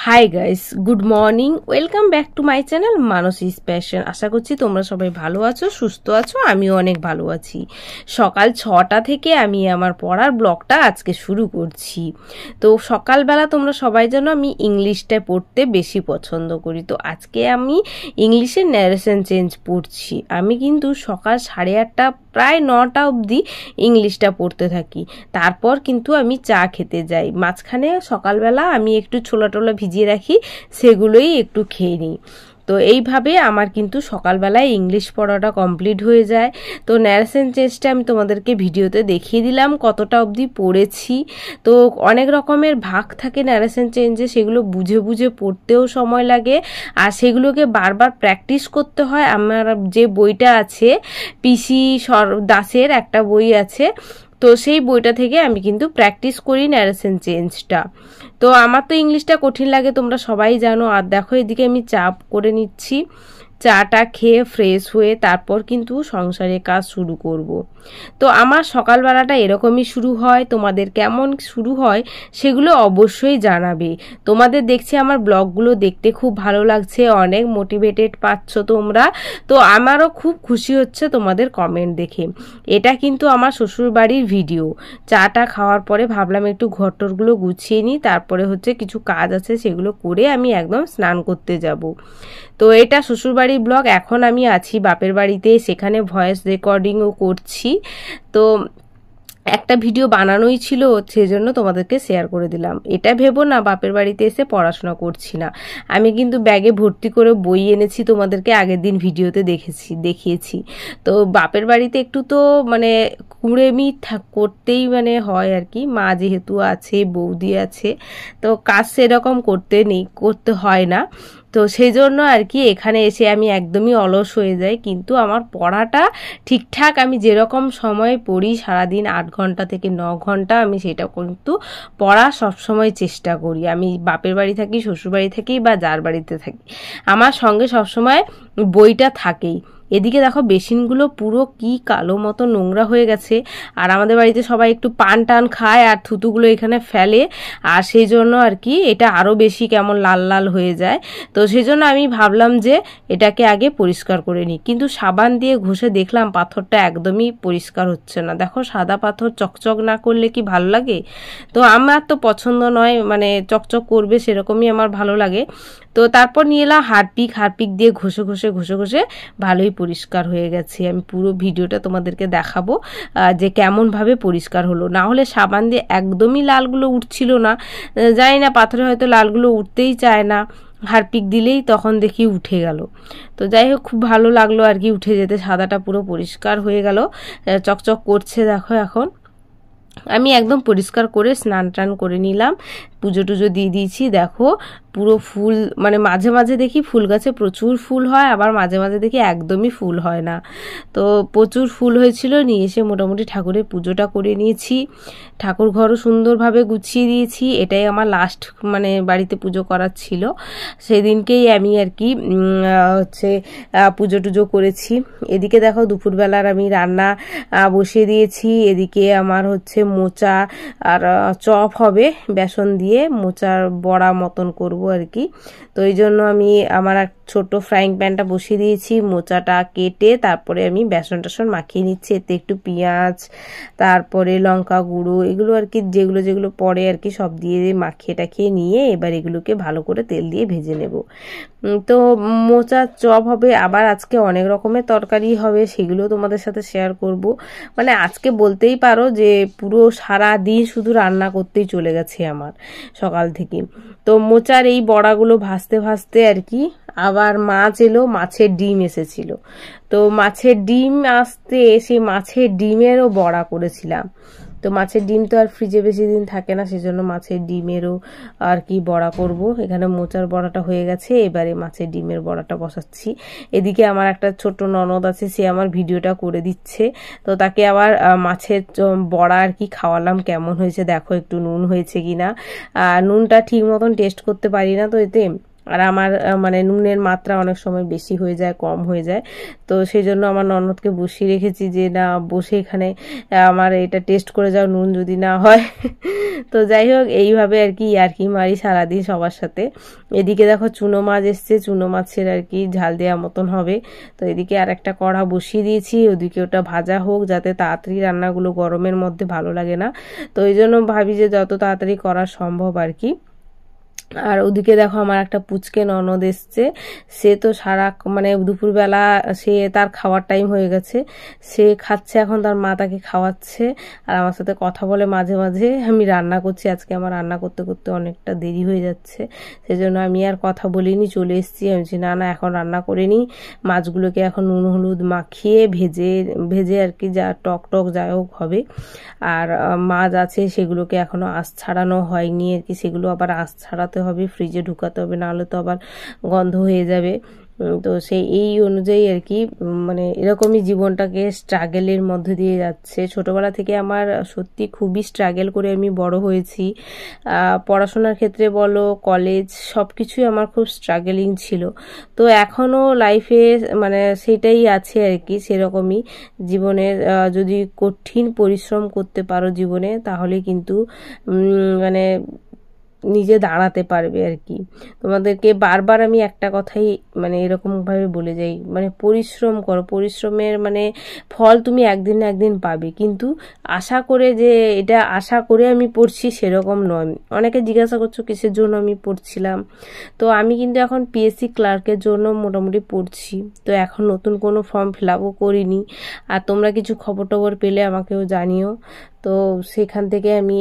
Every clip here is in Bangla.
High guys, good morning. Welcome back to my channel Manasi's passion. আশা করছি তোমরা সবাই ভালো আছো, সুস্থ আছো। আমিও অনেক ভালো আছি। সকাল 6টা থেকে আমি আমার পড়ার ব্লগটা আজকে শুরু করছি। তো সকালবেলা তোমরা সবাই জানো আমি ইংলিশটা পড়তে বেশি পছন্দ করি। তো আজকে আমি ইংলিশের ন্যারেশন চেঞ্জ পড়ছি। আমি কিন্তু সকাল 8:30 প্রায় 9টা অবধি ইংলিশটা পড়তে থাকি। তারপর কিন্তু আমি চা খেতে যাই। মাঝখানে সকালবেলা আমি একটু ছোলা টোলা ভিজিয়ে রাখি, সেগুলোই একটু খেয়ে নিই। তো এইভাবে আমার কিন্তু সকালবেলায় ইংলিশ পড়াটা কমপ্লিট হয়ে যায়। তো ন্যারেশন চেঞ্জটা আমি তোমাদেরকে ভিডিওতে দেখিয়ে দিলাম কতটা অবধি পড়েছি। তো অনেক রকমের ভাগ থাকে ন্যারেশন চেঞ্জে, সেগুলো বুঝে বুঝে পড়তেও সময় লাগে, আর সেগুলোকে বারবার প্র্যাকটিস করতে হয়। আমার যে বইটা আছে পিসি দাসের একটা বই আছে, তো সেই বইটা থেকে আমি কিন্তু প্র্যাকটিস করি ন্যারেশন চেঞ্জটা। তো আমার তো ইংলিশটা কঠিন লাগে, তোমরা সবাই জানো। আর দেখো এদিকে আমি চা করে নিচ্ছি। চাটা খেয়ে ফ্রেশ হয়ে তারপর কিন্তু সংসারে কাজ শুরু করব। তো আমার সকালবেলাটা এরকমই শুরু হয়। তোমাদের কেমন শুরু হয় সেগুলো অবশ্যই জানাবে। তোমাদের দেখছি আমার ব্লগগুলো দেখতে খুব ভালো লাগছে, অনেক মোটিভেটেড পাচ্ছ তোমরা। তো আমারও খুব খুশি হচ্ছে তোমাদের কমেন্ট দেখে। এটা কিন্তু আমার শ্বশুরবাড়ির ভিডিও। চাটা খাওয়ার পরে ভাবলাম একটু ঘরটরগুলো গুছিয়ে নিই, তারপরে হচ্ছে কিছু কাজ আছে সেগুলো করে আমি একদম স্নান করতে যাব। তো এটা শ্বশুরবাড়ির ব্লগ। এখন আমি আছি বাপের বাড়িতে, সেখানে ভয়েস রেকর্ডিংও করছি। তো একটা ভিডিও বানানোই ছিল, সেজন্য তোমাদেরকে শেয়ার করে দিলাম। এটা ভেবো না বাপের বাড়িতে এসে পড়াশোনা করছি না। আমি কিন্তু ব্যাগে ভর্তি করে বই এনেছি, তোমাদেরকে আগের দিন ভিডিওতে দেখিয়েছি। তো বাপের বাড়িতে একটু তো মানে কুড়েমি করতেই মানে হয় আর কি। মা যেহেতু আছে, বৌদি আছে, তো কাজ সেরকম করতে হয় না। তো সেই জন্য আর কি এখানে এসে আমি একদমই অলস হয়ে যাই। কিন্তু আমার পড়াটা ঠিকঠাক আমি যেরকম সময় পড়ি, সারাদিন 8 ঘন্টা থেকে 9 ঘন্টা, আমি সেটা কিন্তু পড়া সবসময় চেষ্টা করি। আমি বাপের বাড়ি থাকি, শ্বশুর বাড়ি থাকি বা যার বাড়িতে থাকি, আমার সঙ্গে সবসময় বইটা থাকেই। এদিকে দেখো বেসিনগুলো পুরো কি কালো মতো নোংরা হয়ে গেছে। আর আমাদের বাড়িতে সবাই একটু পান টান খায় আর থুতুগুলো এখানে ফেলে, আর সেই জন্য আর কি এটা আরও বেশি কেমন লাল লাল হয়ে যায়। তো সেই জন্য আমি ভাবলাম যে এটাকে আগে পরিষ্কার করে নিই। কিন্তু সাবান দিয়ে ঘষে দেখলাম পাথরটা একদমই পরিষ্কার হচ্ছে না। দেখো সাদা পাথর চকচক না করলে কি ভালো লাগে? তো আমার তো পছন্দ নয়, মানে চকচক করবে সেরকমই আমার ভালো লাগে। তো তারপর নিয়ে এলাম হারপিক দিয়ে ঘষে ঘষে ভালোই পরিষ্কার হয়ে গেছে। আমি পুরো ভিডিওটা তোমাদেরকে দেখাবো যে কেমনভাবে পরিষ্কার হলো। না হলে সাবান দিয়ে একদমই লালগুলো উঠছিল না। জানি না, পাথরে হয়তো লালগুলো উঠতেই চায় না, হারপিক দিলেই তখন দেখি উঠে গেল। তো যাই হোক, খুব ভালো লাগলো আর কি উঠে যেতে। সাদাটা পুরো পরিষ্কার হয়ে গেল, চকচক করছে। দেখো এখন আমি একদম পরিষ্কার করে স্নান টান করে নিলাম, পুজো টুজো দিয়ে দিয়েছি। দেখো পুরো ফুল, মানে মাঝে মাঝে দেখি ফুল গাছে প্রচুর ফুল হয়, আবার মাঝে মাঝে দেখি একদমই ফুল হয় না। তো প্রচুর ফুল হয়েছিল, নিয়ে এসে মোটামুটি ঠাকুরের পুজোটা করে নিয়েছি। ঠাকুর ঘরও সুন্দরভাবে গুছিয়ে দিয়েছি। এটাই আমার লাস্ট মানে বাড়িতে পুজো করার ছিল, সেদিনকেই আমি আর কি হচ্ছে পুজো টুজো করেছি। এদিকে দেখো দুপুরবেলার আমি রান্না বসিয়ে দিয়েছি। এদিকে আমার হচ্ছে মোচা আর চপ হবে, বেসন দিয়ে মোচার বড়া মতন করব আর কি। তো এই জন্য আমি আমার এক ছোট ফ্রাইং প্যানটা বসিয়ে দিয়েছি। মোচাটা কেটে তারপরে আমি বেসন টেসন মাখিয়ে নিচ্ছি। এতে একটু পেঁয়াজ, তারপরে লঙ্কা গুঁড়ো, এগুলো আর কি যেগুলো পরে আর কি সব দিয়ে মাখিয়ে টাখিয়ে নিয়ে এবার এগুলোকে ভালো করে তেল দিয়ে ভেজে নেব। তো মোচার চপ হবে, আবার আজকে অনেক রকমের তরকারি হবে, সেগুলো তোমাদের সাথে শেয়ার করব। মানে আজকে বলতেই পারো যে পুরো সারা দিন শুধু রান্না করতেই চলে গেছে আমার সকাল থেকে। তো মোচার এই বড়াগুলো ভাজতে ভাজতে আর কি আবার মাছ এলো, মাছের ডিম এসেছিল। তো মাছের ডিম আসতে এসে মাছের ডিমেরও বড়া করেছিলাম। তো মাছের ডিম তো আর ফ্রিজে বেশি দিন থাকে না, সেজন্য মাছের ডিমেরও আর কি বড়া করব। এখানে মোচার বড়াটা হয়ে গেছে, এবারে মাছের ডিমের বড়াটা বসাচ্ছি। এদিকে আমার একটা ছোট ননদ আছে, সে আমার ভিডিওটা করে দিচ্ছে। তো তাকে আবার মাছের বড়া আর কি খাওয়ালাম, কেমন হয়েছে দেখো, একটু নুন হয়েছে কিনা। নুনটা ঠিক মতন টেস্ট করতে পারি না, তো এতে আর আমার মানে নুনের মাত্রা অনেক সময় বেশি হয়ে যায়, কম হয়ে যায়। তো সেই জন্য আমার ননদকে বসিয়ে রেখেছি যে না, বসে এখানে আমার এটা টেস্ট করে যাও, নুন যদি না হয়। তো যাই হোক, এইভাবে আর কি মারি সারাদিন সবার সাথে। এদিকে দেখো চুনো মাছ এসছে, চুনো মাছের আর কি ঝাল দেওয়া মতন হবে। তো এদিকে আর একটা কড়া বসিয়ে দিয়েছি, ওদিকে ওটা ভাজা হোক, যাতে তাড়াতাড়ি রান্নাগুলো গরমের মধ্যে ভালো লাগে না। তো এই জন্য ভাবি যে যত তাড়াতাড়ি করা সম্ভব আর কি। আর ওদিকে দেখো আমার একটা পুচকে ননদ এসছে, সে তো সারা মানে দুপুরবেলা সে তার খাওয়ার টাইম হয়ে গেছে, সে খাচ্ছে, এখন তার মা তাকে খাওয়াচ্ছে আর আমার সাথে কথা বলে মাঝে মাঝে। আমি রান্না করছি, আজকে আমার রান্না করতে করতে অনেকটা দেরি হয়ে যাচ্ছে, সেজন্য আমি আর কথা বলিনি, চলে এসেছি। আমি বলছি না না, এখন রান্না করে নিই, মাছগুলোকে এখন নুন হলুদ মাখিয়ে ভেজে ভেজে আর কি যা টক টক যাই হোক হবে। আর মাছ আছে সেগুলোকে এখনো আঁশ ছাড়ানো হয়নি আর কি, সেগুলো আবার আঁশ ছাড়াতে হবে, ফ্রিজে ঢুকাতে হবে, নাহলে তো আবার গন্ধ হয়ে যাবে। তো সেই এই অনুযায়ী আর কি মানে এরকমই জীবনটাকে স্ট্রাগেলের মধ্যে দিয়ে যাচ্ছে। ছোটবেলা থেকে আমার সত্যি খুবই স্ট্রাগেল করে আমি বড় হয়েছি, পড়াশোনার ক্ষেত্রে বলো, কলেজ, সব কিছুই আমার খুব স্ট্রাগলিং ছিল। তো এখনও লাইফে মানে সেটাই আছে আর কি, সেরকমই জীবনের যদি কঠিন পরিশ্রম করতে পারো জীবনে, তাহলে কিন্তু মানে নিজে দাঁড়াতে পারবে আর কি। তোমাদেরকে বারবার আমি একটা কথাই মানে এরকমভাবে বলে যাই, মানে পরিশ্রম করো, পরিশ্রমের মানে ফল তুমি একদিন না একদিন পাবে, কিন্তু আশা করে যে এটা আশা করে আমি পড়ছি সেরকম নয়। অনেকে জিজ্ঞাসা করছো কিসের জন্য আমি পড়ছিলাম, তো আমি কিন্তু এখন পিএসসি ক্লার্কের জন্য মোটামুটি পড়ছি। তো এখন নতুন কোনো ফর্ম ফিল আপও করিনি, আর তোমরা কিছু খবর টবর পেলে আমাকেও জানিও। তো সেখান থেকে আমি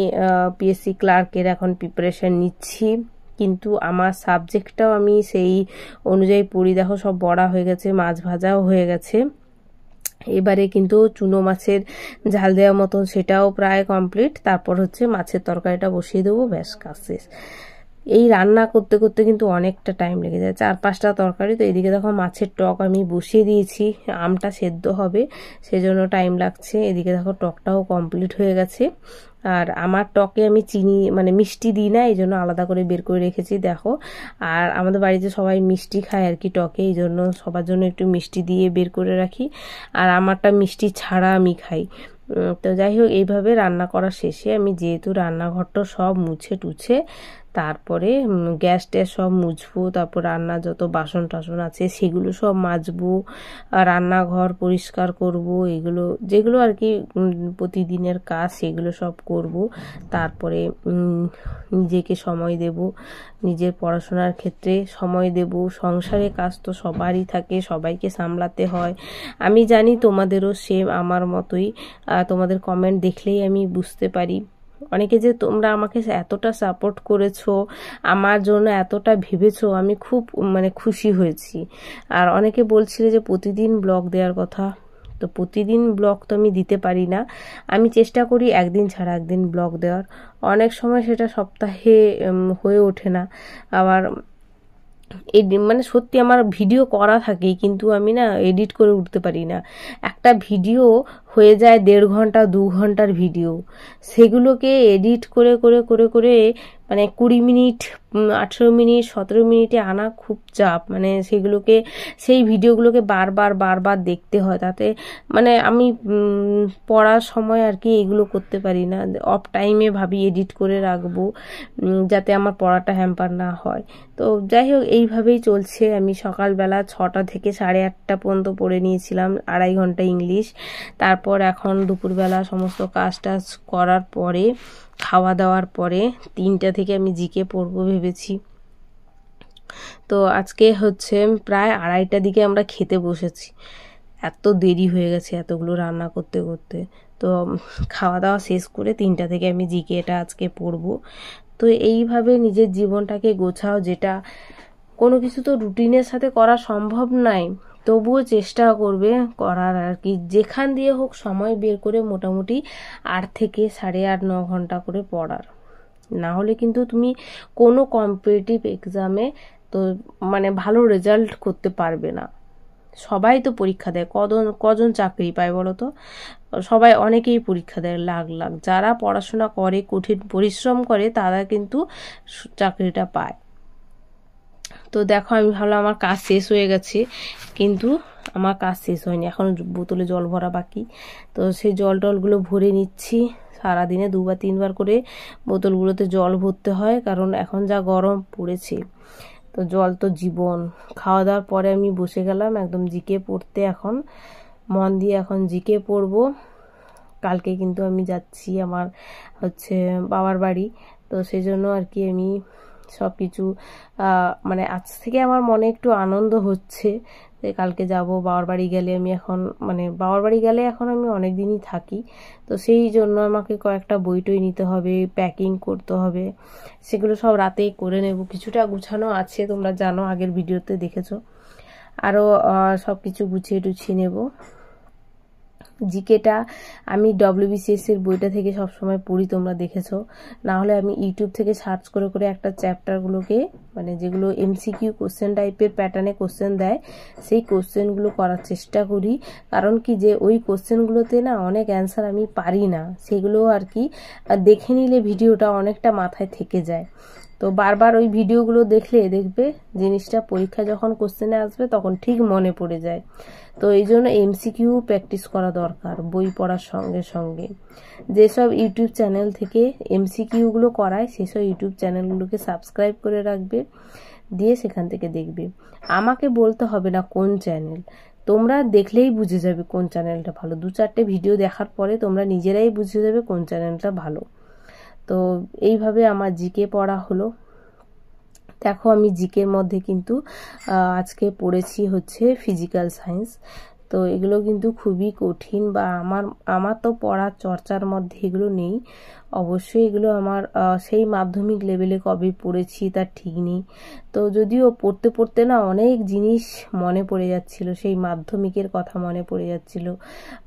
পিএসসি ক্লার্কের এখন প্রিপারেশন নিচ্ছি, কিন্তু আমার সাবজেক্টটাও আমি সেই অনুযায়ী পড়ি। দেখো সব বড়া হয়ে গেছে, মাছ ভাজাও হয়ে গেছে, এবারে কিন্তু চুনো মাছের ঝাল দেওয়ার মতন সেটাও প্রায় কমপ্লিট। তারপর হচ্ছে মাছের তরকারিটা বসিয়ে দেবো, ব্যাস কাজ শেষ। এই রান্না করতে করতে কিন্তু অনেকটা টাইম লেগে যায়, 4-5টা তরকারি। তো এদিকে দেখো মাছের টক আমি বসিয়ে দিয়েছি, আমটা সেদ্ধ হবে সেজন্য টাইম লাগছে। এদিকে দেখো টকটাও কমপ্লিট হয়ে গেছে। আর আমার টকে আমি চিনি মানে মিষ্টি দিই না, এই জন্য আলাদা করে বের করে রেখেছি দেখো। আর আমাদের বাড়িতে সবাই মিষ্টি খায় আর কি টকে, এই জন্য সবার জন্য একটু মিষ্টি দিয়ে বের করে রাখি, আর আমারটা মিষ্টি ছাড়া আমি খাই। তো যাই হোক, এইভাবে রান্না করা শেষে আমি যেহেতু রান্নাঘরটা সব মুছে টুছে তারপরে গ্যাস ট্যাস সব মুছবো, তারপর রান্না যত বাসন টাসন আছে সেগুলো সব মাজবো, রান্নাঘর পরিষ্কার করব, এগুলো যেগুলো আর কি প্রতিদিনের কাজ সেগুলো সব করব। তারপরে নিজেকে সময় দেব, নিজের পড়াশোনার ক্ষেত্রে সময় দেব। সংসারে কাজ তো সবারই থাকে, সবাইকে সামলাতে হয়। আমি জানি তোমাদেরও সেম আমার মতোই, তোমাদের কমেন্ট দেখলেই আমি বুঝতে পারি। অনেকে যে তোমরা আমাকে এতটা সাপোর্ট করেছো, আমার জন্য এতটা ভেবেছো, আমি খুব মানে খুশি হয়েছি। আর অনেকে বলছিলে যে প্রতিদিন ব্লগ দেওয়ার কথা, তো প্রতিদিন ব্লগ তো আমি দিতে পারি না, আমি চেষ্টা করি একদিন ছাড়া একদিন ব্লগ দেওয়ার। অনেক সময় সেটা সপ্তাহে হয়ে ওঠে না, আবার মানে সত্যি আমার ভিডিও করা থাকে কিন্তু আমি না এডিট করে উঠতে পারি না। একটা ভিডিও হয়ে যায় 1.5 ঘন্টা 2 ঘন্টার ভিডিও, সেগুলোকে এডিট করে করে করে করে মানে 20 মিনিট 18 মিনিট 17 মিনিটে আনা খুব চাপ। মানে সেগুলোকে সেই ভিডিওগুলোকে বারবার বারবার দেখতে হয়, তাতে মানে আমি পড়ার সময় আর কি এগুলো করতে পারি না। অফ টাইমে ভাবি এডিট করে রাখবো যাতে আমার পড়াটা হ্যাম্পার না হয়। তো যাই হোক, এইভাবেই চলছে। আমি সকালবেলা 6টা থেকে 8:30 পর্যন্ত পড়ে নিয়েছিলাম, 2.5 ঘন্টা ইংলিশ। তারপর এখন দুপুরবেলা সমস্ত কাজ টাজ করার পরে, খাওয়া দাওয়ার পরে 3টা থেকে আমি জিকে পড়বো ভেবেছি। তো আজকে হচ্ছে প্রায় 2:30টার দিকে আমরা খেতে বসেছি, এত দেরি হয়ে গেছে এতগুলো রান্না করতে করতে। তো খাওয়া দাওয়া শেষ করে 3টা থেকে আমি জিকেটা আজকে পড়বো। তো এইভাবে নিজের জীবনটাকে গোছাও, যেটা কোনো কিছু তো রুটিনের সাথে করা সম্ভব নয়, তবুও চেষ্টা করবে করার আর কি, যেখান দিয়ে হোক সময় বের করে মোটামুটি 8 থেকে 8.5-9 ঘন্টা করে পড়ার। না হলে কিন্তু তুমি কোনো কম্পিটিটিভ এক্সামে তো মানে ভালো রেজাল্ট করতে পারবে না। সবাই তো পরীক্ষা দেয়, কজন চাকরি পায় বলো তো? সবাই অনেকেই পরীক্ষা দেয় লাখ লাখ, যারা পড়াশোনা করে কঠিন পরিশ্রম করে তারা কিন্তু চাকরিটা পায়। তো দেখো আমি ভাবলাম আমার কাজ শেষ হয়ে গেছে, কিন্তু আমার কাজ শেষ হয়নি, এখন বোতলে জল ভরা বাকি। তো সেই জল টলগুলো ভরে নিচ্ছি। সারাদিনে 2 বা 3 বার করে বোতলগুলোতে জল ভরতে হয়, কারণ এখন যা গরম পড়েছে। তো জল তো জীবন। খাওয়া দাওয়ার পরে আমি বসে গেলাম একদম জিকে পড়তে, এখন মন দিয়ে এখন জিকে পড়বো। কালকে কিন্তু আমি যাচ্ছি আমার বাবার বাড়ি, তো সেই জন্য আর কি আমি সব কিছু মানে আজ থেকে আমার মনে একটু আনন্দ হচ্ছে যে কালকে যাব বাবার বাড়ি। গেলে আমি এখন বাবার বাড়ি গেলে এখন আমি অনেক দিনই থাকি, তো সেই জন্য আমাকে কয়েকটা বই টই নিতে হবে, প্যাকিং করতে হবে, সেগুলো সব রাতেই করে নেব। কিছুটা গুছানো আছে, তোমরা জানো, আগের ভিডিওতে দেখেছো। আরও সব কিছু গুছিয়ে টুছিয়ে নেব। জিকেটা আমি WBCS এর বইটা থেকে সবসময় পড়ি, তোমরা দেখেছো। না হলে আমি ইউটিউব থেকে সার্চ করে করে একটা চ্যাপ্টারগুলোকে যেগুলো MCQ কোশ্চেন টাইপের প্যাটার্নে কোশ্চেন দেয়, সেই কোশ্চেনগুলো করার চেষ্টা করি। কারণ কি যে ওই কোশ্চেনগুলোতে না অনেক অ্যান্সার আমি পারি না, সেগুলো আর কি দেখে নিলে ভিডিওটা অনেকটা মাথায় থেকে যায়। তো বারবার ওই ভিডিওগুলো দেখবে জিনিসটা পরীক্ষা যখন কোশ্চেনে আসবে তখন ঠিক মনে পড়ে যায়। তো এই জন্য MCQ প্র্যাকটিস করা দরকার বই পড়ার সঙ্গে সঙ্গে। যেসব ইউটিউব চ্যানেল থেকে MCQগুলো করায় সেসব ইউটিউব চ্যানেলগুলোকে সাবস্ক্রাইব করে রাখবে, দিয়ে সেখান থেকে দেখবে। আমাকে বলতে হবে না কোন চ্যানেল, তোমরা দেখলেই বুঝে যাবে কোন চ্যানেলটা ভালো। 2-4টে ভিডিও দেখার পরে তোমরা নিজেরাই বুঝে যাবে কোন চ্যানেলটা ভালো। তো এইভাবে আমার জিকে পড়া হলো। দেখো আমি জিকের মধ্যে কিন্তু আজকে পড়েছি ফিজিক্যাল সায়েন্স। তো এগুলো কিন্তু খুবই কঠিন, বা আমার তো পড়ার চর্চার মধ্যে এগুলো নেই। অবশ্যই এগুলো আমার সেই মাধ্যমিক লেভেলে কবে পড়েছি তার ঠিক নেই। তো যদিও পড়তে পড়তে না অনেক জিনিস মনে পড়ে যাচ্ছিল, সেই মাধ্যমিকের কথা মনে পড়ে যাচ্ছিল,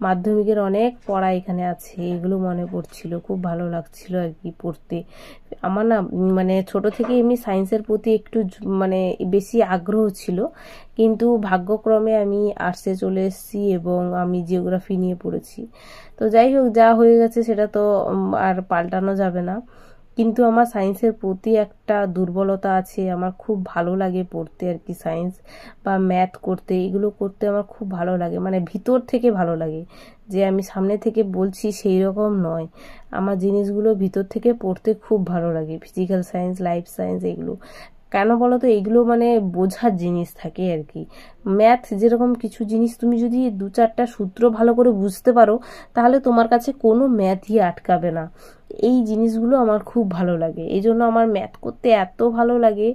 মাধ্যমিকের অনেক পড়া এখানে আছে, এগুলো মনে পড়ছিল, খুব ভালো লাগছিল আর কি পড়তে। আমার না ছোট থেকে এমনি সায়েন্সের প্রতি একটু বেশি আগ্রহ ছিল, কিন্তু ভাগ্যক্রমে আমি আর্টসে চলে এসেছি এবং আমি জিওগ্রাফি নিয়ে পড়েছি। তো যাই হোক, যা হয়ে গেছে সেটা তো আর পাল্টানো যাবে না। কিন্তু আমার সায়েন্সের প্রতি একটা দুর্বলতা আছে, আমার খুব ভালো লাগে পড়তে আর কি। সায়েন্স বা ম্যাথ করতে, এগুলো করতে আমার খুব ভালো লাগে, ভিতর থেকে ভালো লাগে। যে আমি সামনে থেকে বলছি সেই রকম নয়, আমার জিনিসগুলো ভিতর থেকে পড়তে খুব ভালো লাগে। ফিজিক্যাল সায়েন্স, লাইফ সায়েন্স, এগুলো কেন বলো তো, এগুলো বোঝার জিনিস থাকে আর কি। ম্যাথ যেরকম কিছু জিনিস তুমি যদি 2-4টা সূত্র ভালো করে বুঝতে পারো, তাহলে তোমার কাছে কোনো ম্যাথই আটকাবে না। এই জিনিসগুলো আমার খুব ভালো লাগে, এই জন্য আমার ম্যাথ করতে এত ভালো লাগে।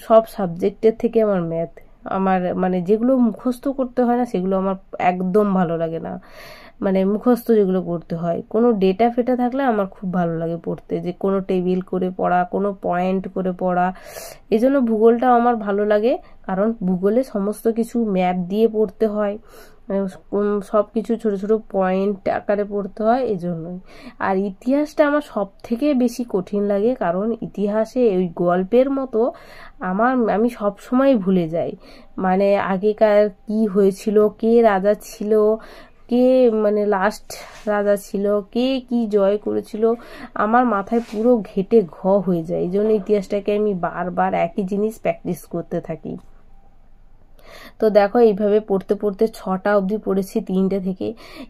সব সাবজেক্টের থেকে আমার ম্যাথ, আমার যেগুলো মুখস্থ করতে হয় না সেগুলো আমার একদম ভালো লাগে না। মুখস্থ যেগুলো করতে হয়, কোনো ডেটা ফেটা থাকলে আমার খুব ভালো লাগে পড়তে, যে কোনো টেবিল করে পড়া, কোনো পয়েন্ট করে পড়া। এই জন্য ভূগোলটা আমার ভালো লাগে, কারণ ভূগোলে সমস্ত কিছু ম্যাপ দিয়ে পড়তে হয়, সব কিছু ছোট ছোট পয়েন্ট আকারে পড়তে হয়, এজন্যই। আর ইতিহাসটা আমার সব থেকে বেশি কঠিন লাগে, কারণ ইতিহাসে ওই গল্পের মতো আমি সব সময় ভুলে যাই। আগেকার কি হয়েছিল, কে রাজা ছিল, কে লাস্ট রাজা ছিল, কে কি জয় করেছিল, আমার মাথায় পুরো ঘেটে হয়ে যায়। এই জন্য ইতিহাসটাকে আমি বারবার একই জিনিস প্র্যাকটিস করতে থাকি। তো দেখো এইভাবে পড়তে পড়তে 6টা অবধি পড়েছি, 3টে থেকে।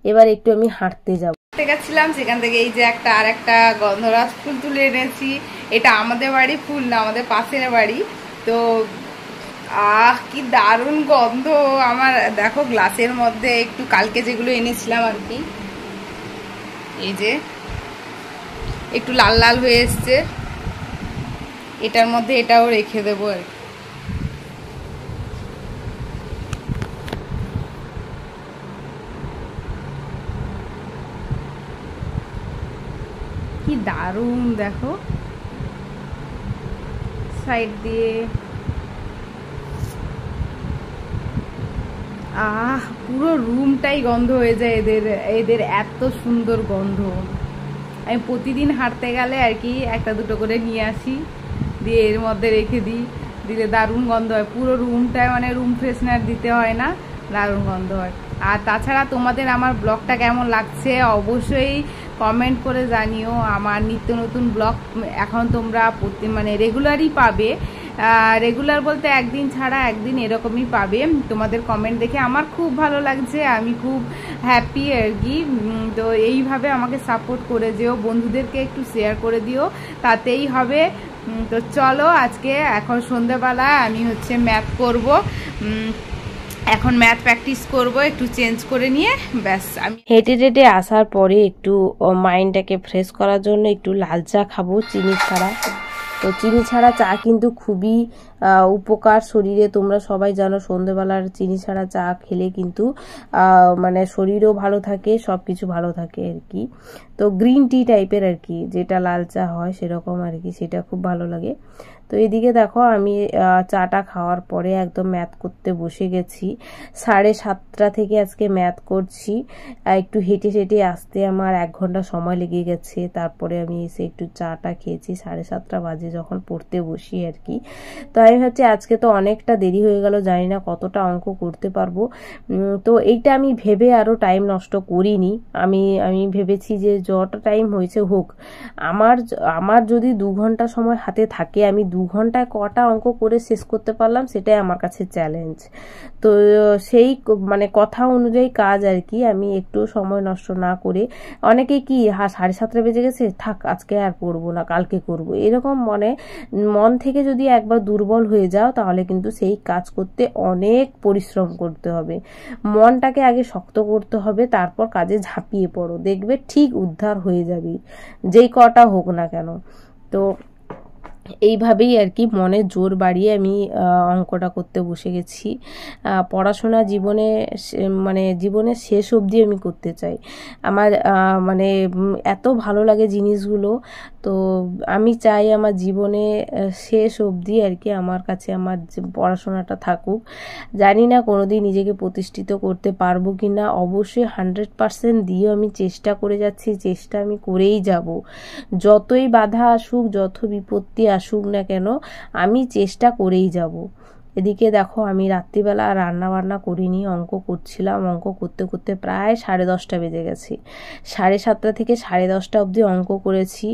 এবার একটু আমি হাঁটতে যাব। গেছিলাম, সেখান থেকে এই যে আর একটা গন্ধরাজ ফুল তুলে এনেছি। এটা আমাদের বাড়ি ফুল না, আমাদের পাশের বাড়ি। তো কি দারুণ গন্ধ আমার। দেখো গ্লাসের মধ্যে একটু কালকে যেগুলো এনেছিলাম আর কি, এই যে একটু লাল লাল হয়ে এসছে, এটার মধ্যে এটাও রেখে দেবো আর কি দারুণ। দেখো সাইড দিয়ে পুরো রুমটাই গন্ধ হয়ে যায় এদের এত সুন্দর গন্ধ। আমি প্রতিদিন হাঁটতে গেলে আর কি 1-2 করে নিয়ে আসি, দিয়ে এর মধ্যে রেখে দিলে দারুণ গন্ধ হয়। পুরো রুমটায় রুম ফ্রেশনার দিতে হয় না, দারুণ গন্ধ হয়। আর তাছাড়া তোমাদের আমার ব্লগটা কেমন লাগছে অবশ্যই কমেন্ট করে জানিও। আমার নিত্য নতুন ব্লগ এখন তোমরা রেগুলারই পাবে। রেগুলার বলতে একদিন ছাড়া একদিন এরকমই পাবে। তোমাদের কমেন্ট দেখে আমার খুব ভালো লাগছে, আমি খুব হ্যাপি আর কি। তো এইভাবে আমাকে সাপোর্ট করে যেও, বন্ধুদেরকে একটু শেয়ার করে দিও, তাতেই হবে। তো চলো আজকে এখন সন্ধ্যাবেলা আমি হচ্ছে ম্যাথ করব, এখন ম্যাথ প্র্যাকটিস করব একটু চেঞ্জ করে নিয়ে, ব্যাস। আমি হেঁটে হেঁটে আসার পরে একটু মাইন্ডটাকে ফ্রেশ করার জন্য একটু লাল চা খাবো চিনি ছাড়া। তো চিনি ছাড়া চা কিন্তু খুবই উপকার শরীরে, তোমরা সবাই জানো সন্ধ্যেবেলার চিনি ছাড়া চা খেলে কিন্তু মানে শরীরও ভালো থাকে, সব কিছু ভালো থাকে আর কি। তো গ্রিন টি টাইপের আর কি, যেটা লাল চা হয় সেরকম আর কি, সেটা খুব ভালো লাগে। তো এদিকে দেখো আমি চাটা খাওয়ার পরে একদম ম্যাথ করতে বসে গেছি। 7:30 থেকে আজকে ম্যাথ করছি। একটু হেঁটে হেঁটে আসতে আমার 1 ঘন্টা সময় লেগে গেছে। তারপরে আমি এসে একটু চাটা খেয়েছি 7:30 বাজে যখন পড়তে বসি আর কি। তো আমি ভাবছি আজকে তো অনেকটা দেরি হয়ে গেল, জানি না কতটা অঙ্ক করতে পারবো। তো এইটা আমি ভেবে আরও টাইম নষ্ট করিনি। আমি ভেবেছি যে যতটা টাইম হয়েছে হোক, আমার যদি 2 ঘন্টা সময় হাতে থাকে, আমি 2 ঘন্টায় কটা অঙ্ক করে শেষ করতে পারলাম সেটাই আমার কাছে চ্যালেঞ্জ। তো সেই মানে কথা অনুযায়ী কাজ আর কি, আমি একটু সময় নষ্ট না করে, অনেকে কি 7:30 বেজে গেছে থাক আজকে আর করবো না কালকে করব, এরকম মন থেকে যদি একবার দুর্বল হয়ে যাও তাহলে কিন্তু সেই কাজ করতে অনেক পরিশ্রম করতে হবে। মনটাকে আগে শক্ত করতে হবে, তারপর কাজে ঝাঁপিয়ে পড়ো, দেখবে ঠিক উদ্ধার হয়ে যাবে যেই কটা হোক না কেন। তো এইভাবেই আর কি মনে জোর বাড়িয়ে আমি অঙ্কটা করতে বসে গেছি। পড়াশোনা জীবনের শেষ অবধি আমি করতে চাই। আমার মানে এত ভালো লাগে জিনিসগুলো, তো আমি চাই আমার জীবনে শেষ অবধি আর কি আমার কাছে আমার পড়াশোনাটা থাকুক। জানি না কোনোদিন নিজেকে প্রতিষ্ঠিত করতে পারবো কি না, অবশ্যই 100% দিয়েও আমি চেষ্টা করে যাচ্ছি, চেষ্টা আমি করেই যাব। যতই বাধা আসুক, যত বিপত্তি আসুক না কেন, আমি চেষ্টা করেই যাব। এদিকে দেখো আমি রাত্রিবেলা রান্না বান্না করিনি, অঙ্ক করছিলাম। অঙ্ক করতে করতে প্রায় 10:30 বেজে গেছে। 7:30 থেকে 10:30 অবধি অঙ্ক করেছি।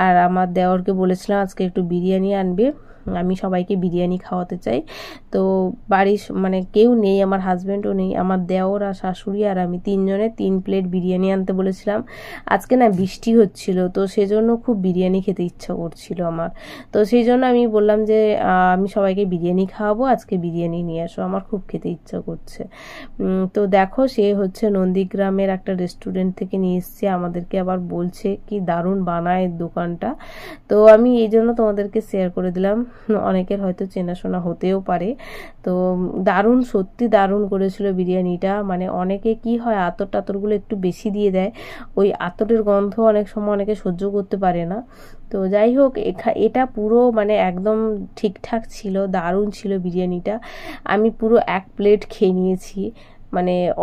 আর আমার দেওরকে বলেছিলাম আজকে একটু বিরিয়ানি আনবে, আমি সবাইকে বিরিয়ানি খাওয়াতে চাই। তো বাড়ির কেউ নেই, আমার হাজব্যান্ডও নেই, আমার দেওর আর শাশুড়ি আর আমি 3 জনে 3 প্লেট বিরিয়ানি আনতে বলেছিলাম। আজকে না বৃষ্টি হচ্ছিল, তো সেজন্য খুব বিরিয়ানি খেতে ইচ্ছা করছিল আমার। তো সেই জন্য আমি বললাম যে আমি সবাইকে বিরিয়ানি খাওয়াবো, আজকে বিরিয়ানি নিয়ে আসো, আমার খুব খেতে ইচ্ছা করছে। তো দেখো সে হচ্ছে নন্দীগ্রামের একটা রেস্টুরেন্ট থেকে নিয়ে এসছে, আমাদেরকে আবার বলছে কি দারুণ বানায় দোকানটা। তো আমি এই জন্য তোমাদেরকে শেয়ার করে দিলাম, অনেকের হয়তো চেনাশোনা হতেও পারে। তো দারুণ, সত্যি দারুণ করেছিল বিরিয়ানিটা। অনেকে কি হয় আতর টাতরগুলো একটু বেশি দিয়ে দেয়, ওই আতরের গন্ধ অনেক সময় অনেকে সহ্য করতে পারে না। তো যাই হোক এটা পুরো একদম ঠিকঠাক ছিল, দারুণ ছিল বিরিয়ানিটা। আমি পুরো 1 প্লেট খেয়ে নিয়েছি।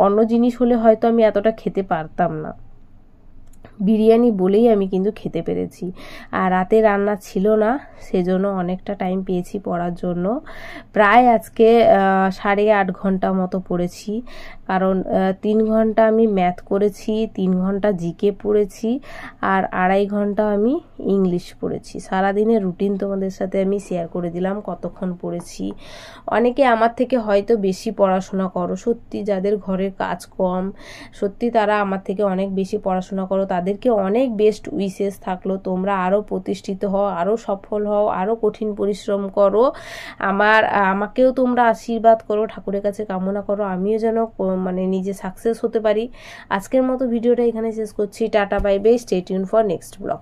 অন্য জিনিস হলে হয়তো আমি এতটা খেতে পারতাম না, বিরিয়ানি বলেই আমি কিন্তু খেতে পেরেছি। আর রাতে রান্না ছিল না, সেজন্য অনেকটা টাইম পেয়েছি পড়ার জন্য। প্রায় আজকে 8.5 ঘন্টা মতো পড়েছি, কারণ 3 ঘন্টা আমি ম্যাথ করেছি, 3 ঘন্টা জিকে পড়েছি, আর 2.5 ঘন্টা আমি ইংলিশ পড়েছি। সারাদিনের রুটিন তোমাদের সাথে আমি শেয়ার করে দিলাম কতক্ষণ পড়েছি। অনেকে আমার থেকে হয়তো বেশি পড়াশোনা করো, সত্যি যাদের ঘরের কাজ কম, সত্যি তারা আমার থেকে অনেক বেশি পড়াশোনা করো, তাদেরকে অনেক বেস্ট উইশেস থাকলো। তোমরা আরও প্রতিষ্ঠিত হও, আরও সফল হও, আরও কঠিন পরিশ্রম করো। আমাকেও তোমরা আশীর্বাদ করো, ঠাকুরের কাছে কামনা করো আমিও যেন নিজে সাকসেস হতে পারি। আজকের মতো ভিডিওটা এখানে শেষ করছি। Tata bye bye, stay tune for next blog.